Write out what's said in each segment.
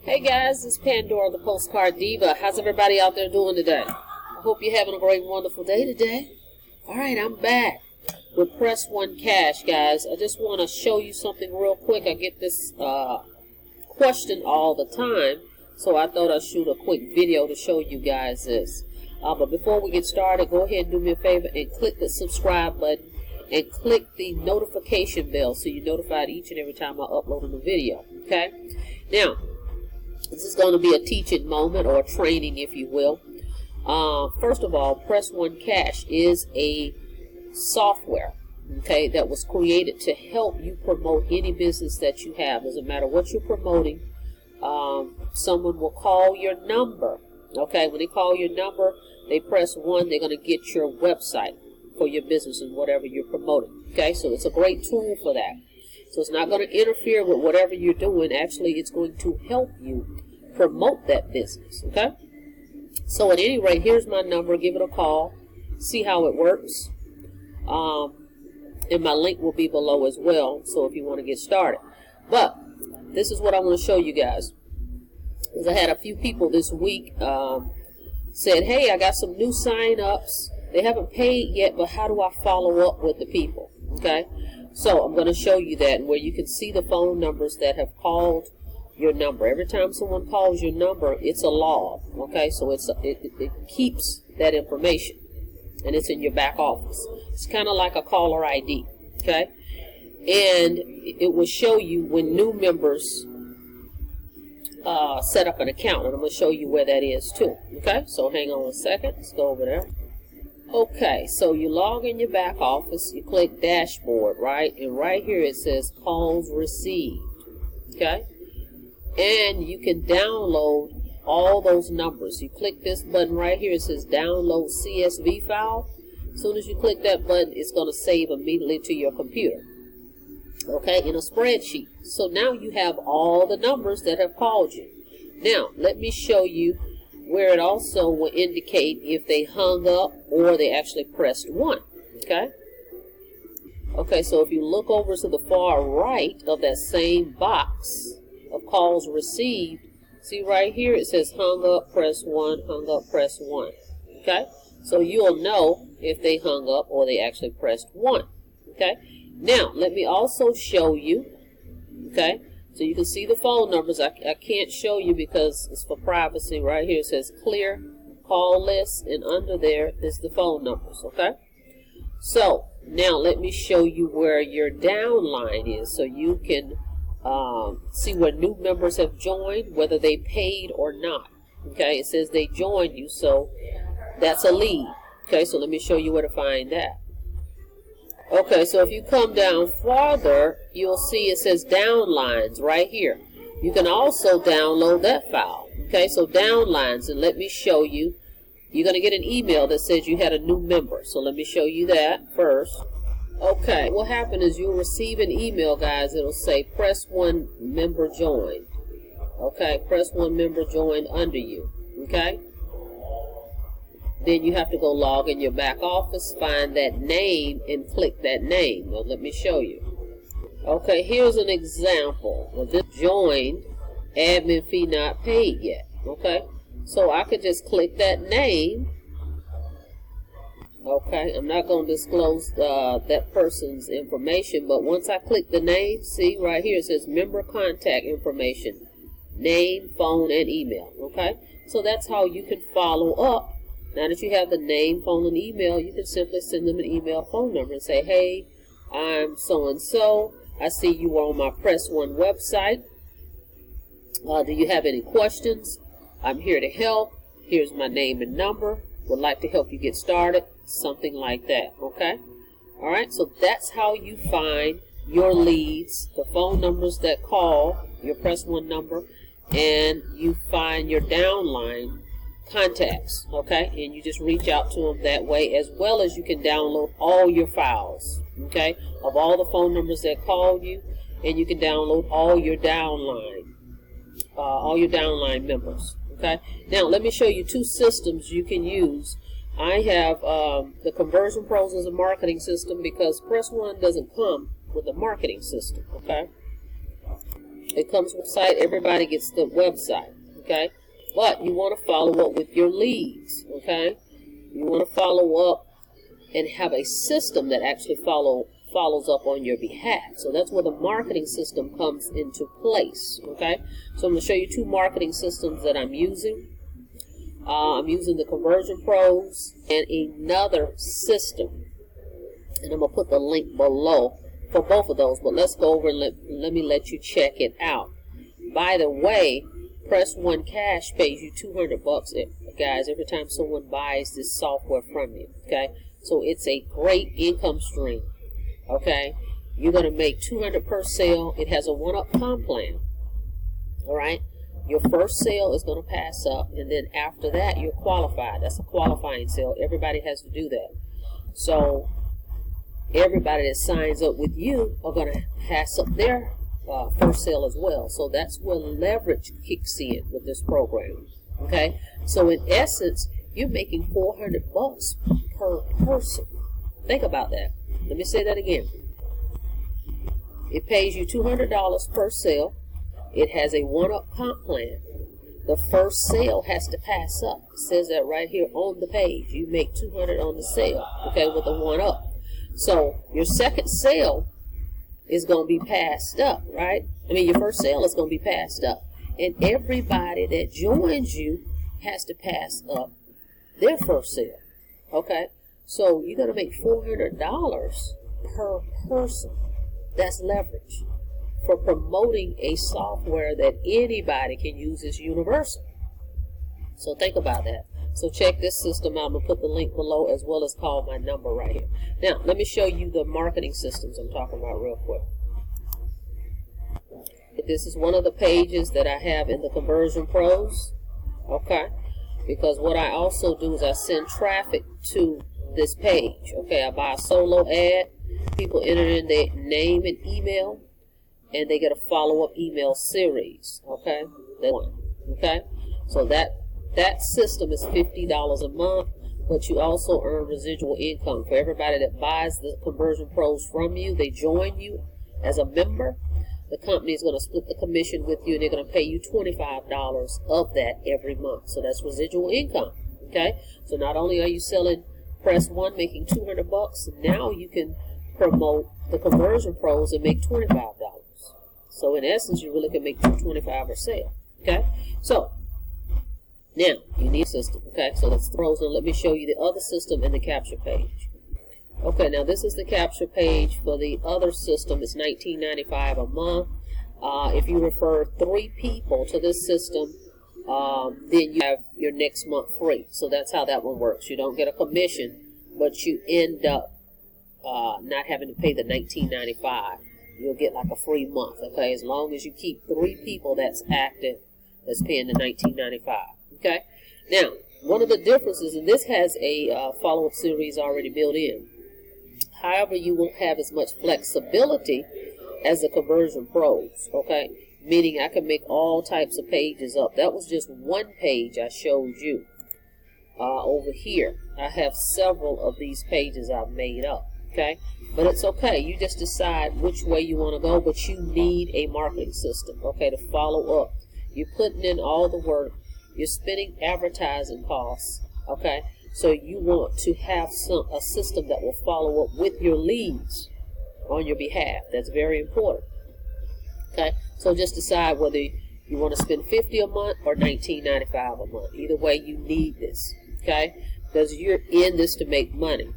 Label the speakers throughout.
Speaker 1: Hey guys, it's Pandora, the Postcard Diva. How's everybody out there doing today? I hope you're having a great, wonderful day today. Alright, I'm back with Press 1 Cash, guys. I just want to show you something real quick. I get this question all the time, so I thought I'd shoot a quick video to show you guys this. But before we get started, go ahead and do me a favor and click the subscribe button and click the notification bell so you're notified each and every time I upload a new video. Okay? Now, this is going to be a teaching moment or training, if you will. First of all, Press 1 Cash is a software, okay, that was created to help you promote any business that you have. Doesn't matter what you're promoting. Someone will call your number. Okay, when they call your number, they press 1. They're going to get your website for your business and whatever you're promoting. Okay, so it's a great tool for that. So it's not going to interfere with whatever you're doing. Actually, it's going to help you promote that business. Okay? So at any rate, here's my number. Give it a call. See how it works. And my link will be below as well, so if you want to get started. But this is what I want to show you guys. Because I had a few people this week said, hey, I got some new sign-ups. They haven't paid yet, but how do I follow up with the people? Okay? So I'm going to show you that, where you can see the phone numbers that have called your number. Every time someone calls your number, it's a log. Okay, so it keeps that information, and it's in your back office. It's kind of like a caller ID. Okay, and it will show you when new members set up an account, and I'm going to show you where that is too. Okay, so hang on a second. Let's go over there. Okay, so you log in your back office, you click dashboard, right? And right here it says calls received. Okay? And you can download all those numbers. You click this button right here, it says download CSV file. As soon as you click that button, it's going to save immediately to your computer. Okay, in a spreadsheet. So now you have all the numbers that have called you. Now, let me show you where it also will indicate if they hung up or they actually pressed 1. Okay? Okay, so if you look over to the far right of that same box of calls received, see right here it says hung up, press 1, hung up, press 1. Okay? So you'll know if they hung up or they actually pressed 1. Okay? Now, let me also show you, okay? So you can see the phone numbers. I can't show you because it's for privacy. Right here it says clear call list, and under there is the phone numbers. Okay, so now let me show you where your downline is, so you can see where new members have joined, whether they paid or not. Okay, it says they joined you, so that's a lead. Okay, so let me show you where to find that. Okay, so if you come down farther, you'll see it says downlines right here. You can also download that file. Okay, so downlines, and let me show you. You're going to get an email that says you had a new member. So let me show you that first. Okay, what happened is you'll receive an email, guys. It'll say press 1 member joined. Okay, press 1 member joined under you. Okay? Then you have to go log in your back office, find that name, and click that name. Now let me show you. Okay, here's an example. Well, this joined, admin fee not paid yet. Okay, so I could just click that name. Okay, I'm not going to disclose that person's information, but once I click the name, see right here it says member contact information, name, phone, and email. Okay, so that's how you can follow up. Now that you have the name, phone, and email, you can simply send them an email, phone number, and say, hey, I'm so-and-so. I see you were on my Press 1 website. Do you have any questions? I'm here to help. Here's my name and number. Would like to help you get started. Something like that, okay? All right, so that's how you find your leads, the phone numbers that call, your Press 1 number, and you find your downline contacts, okay, and you just reach out to them that way, as well as you can download all your files, okay, of all the phone numbers that called you, and you can download all your downline members. Okay, now let me show you 2 systems you can use. I have the Conversion Pros as a marketing system because Press 1 doesn't come with a marketing system. Okay, It comes with the site. Everybody gets the website, okay? But you want to follow up with your leads, okay? You want to follow up and have a system that actually follows up on your behalf. So that's where the marketing system comes into place, okay? So I'm going to show you 2 marketing systems that I'm using. I'm using the Conversion Pros and another system. And I'm going to put the link below for both of those. But let's go over and let me let you check it out. By the way, Press One Cash pays you $200, guys, every time someone buys this software from you, okay? So it's a great income stream, okay? You're going to make $200 per sale. It has a one-up comp plan, all right? Your first sale is going to pass up, and then after that, you're qualified. That's a qualifying sale. Everybody has to do that. So everybody that signs up with you are going to pass up their first sale as well. So that's where leverage kicks in with this program, okay? So in essence, you're making $400 per person. Think about that. Let me say that again. It pays you $200 per sale. It has a one-up comp plan. The first sale has to pass up. It says that right here on the page. You make $200 on the sale, okay, with a one-up. So your second sale is going to be passed up, right? I mean, your first sale is going to be passed up. And everybody that joins you has to pass up their first sale, okay? So you're going to make $400 per person. That's leverage for promoting a software that anybody can use. Is universal. So think about that. So check this system out. I'm going to put the link below as well as call my number right here. Now, let me show you the marketing systems I'm talking about real quick. This is one of the pages that I have in the Conversion Pros, okay? Because what I also do is I send traffic to this page, okay? I buy a solo ad. People enter in their name and email, and they get a follow-up email series, okay? That one, okay? So that system is $50 a month, but you also earn residual income. For everybody that buys the Conversion Pros from you, they join you as a member. The company is going to split the commission with you, and they're going to pay you $25 of that every month. So that's residual income, okay? So not only are you selling Press One, making $200, now you can promote the Conversion Pros and make $25. So in essence, you really can make $225 a sale, okay? So now you need a system, okay? So that's the pros, and let me show you the other system in the capture page. Okay, now this is the capture page for the other system. It's $19.95 a month. If you refer 3 people to this system, then you have your next month free. So that's how that one works. You don't get a commission, but you end up not having to pay the $19.95. You'll get like a free month, okay, as long as you keep 3 people that's active that's paying the $19.95, okay? Now, one of the differences, and this has a follow-up series already built in. However, you won't have as much flexibility as the Conversion Pros, okay? Meaning I can make all types of pages up. That was just one page I showed you. Over here, I have several of these pages I've made up, okay? But it's okay. You just decide which way you want to go, but you need a marketing system, okay, to follow up. You're putting in all the work. You're spending advertising costs, okay? So you want to have a system that will follow up with your leads on your behalf. That's very important. Okay, so just decide whether you want to spend $50 a month or $19.95 a month. Either way, you need this. Okay, because you're in this to make money.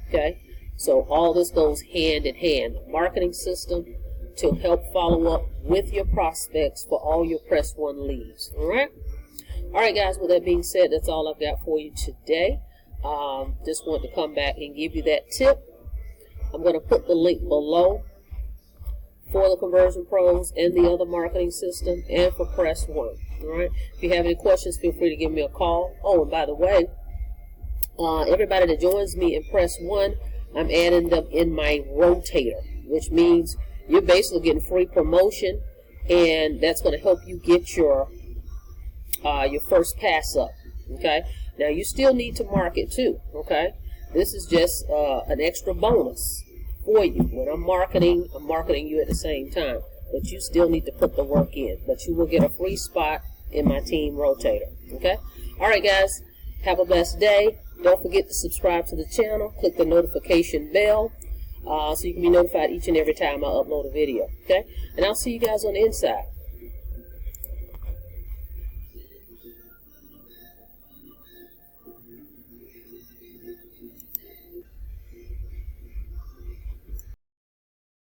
Speaker 1: Okay, so all this goes hand in hand. A marketing system to help follow up with your prospects for all your Press One leads. All right. All right, guys, with that being said, that's all I've got for you today. Just want to come back and give you that tip. I'm going to put the link below for the Conversion Pros and the other marketing system and for Press One. All right. If you have any questions, feel free to give me a call. Oh, and by the way, everybody that joins me in Press One, I'm adding them in my rotator, which means you're basically getting free promotion, and that's going to help you get your first pass up, okay? Now, you still need to market too, okay? This is just an extra bonus for you. When I'm marketing you at the same time. but you still need to put the work in. But you will get a free spot in my team rotator. Okay? Alright guys, have a blessed day. Don't forget to subscribe to the channel. Click the notification bell so you can be notified each and every time I upload a video. Okay? And I'll see you guys on the inside.